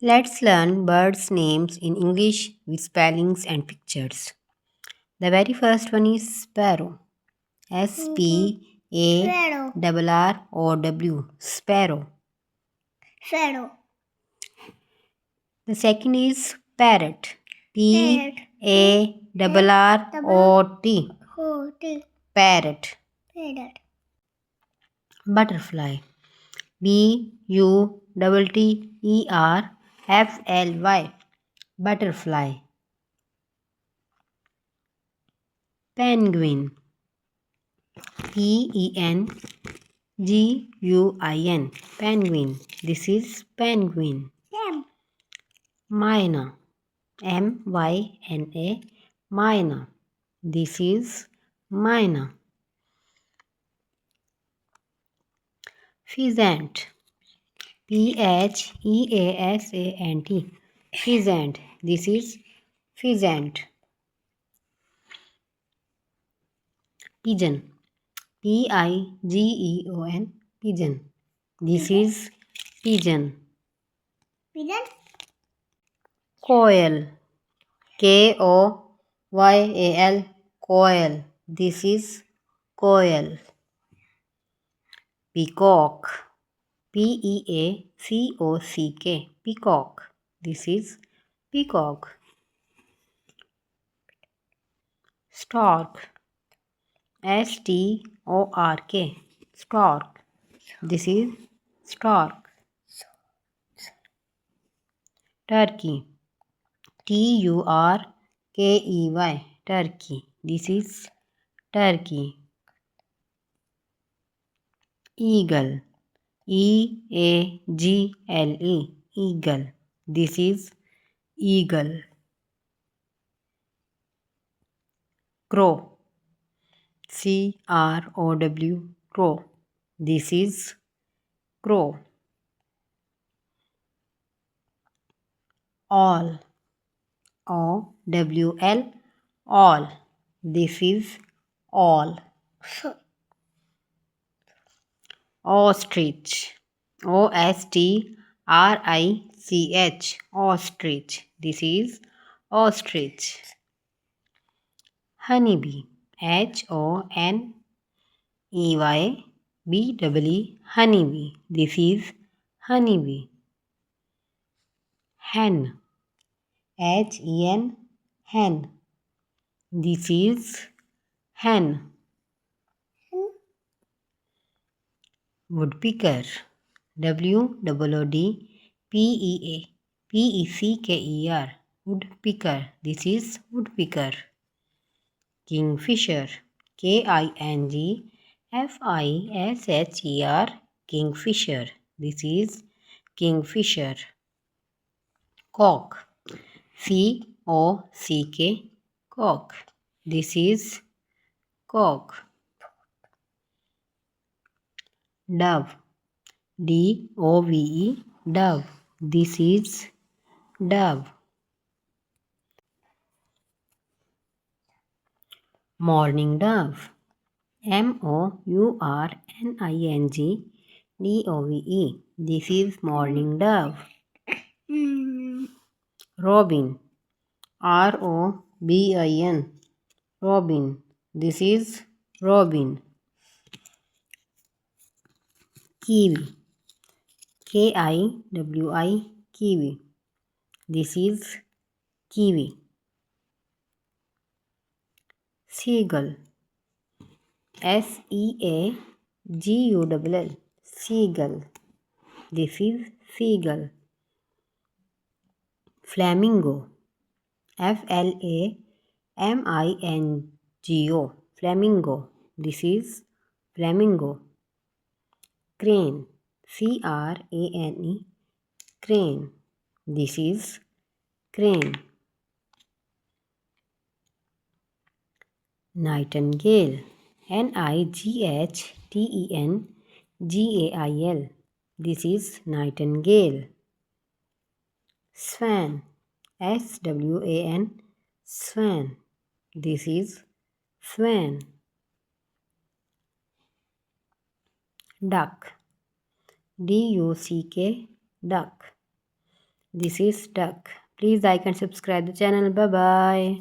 Let's learn birds' names in English with spellings and pictures. The very first one is sparrow. Sparrow. Sparrow. Sparrow. The second is parrot. Parrot. Parrot. Parrot. Butterfly. Butterfly. Butterfly. Penguin. Penguin. Penguin. This is penguin. Myna. Myna. Myna. This is myna. Pheasant. Pheasant. Pheasant. This is pheasant. Pigeon. Pigeon. Pigeon. This is pigeon. Pigeon. Koel. Koyal. Koel. This is koel. Peacock. Peacock. Peacock. This is peacock. Stork. Stork. Stork. This is stork. Turkey. Turkey. Turkey. This is turkey. Eagle. Eagle. Eagle. This is eagle. Crow. Crow. Crow. This is crow. Owl. Owl. Owl. This is owl. Ostrich. Ostrich. Ostrich. This is ostrich. Honeybee. Honeybee. Honeybee. This is honeybee. Hen. Hen. This is hen. Woodpecker. Woodpecker. Woodpecker. This is woodpecker. Kingfisher. Kingfisher. Kingfisher. This is kingfisher. Cock. Cock. Cock. This is cock. Dove. Dove. Dove. This is dove. Morning dove. Mourning. This is morning dove. Robin. Robin. Robin. This is robin. Kiwi. Kiwi. This is kiwi. Seagull. Seagull. Seagull. This is seagull. Flamingo. Flamingo. Flamingo. This is flamingo. Crane. Crane. Crane. This is crane. Nightingale. Nightingale. This is nightingale. Swan. Swan. This is swan. Duck. Duck. This is duck. Please like and subscribe the channel. Bye bye.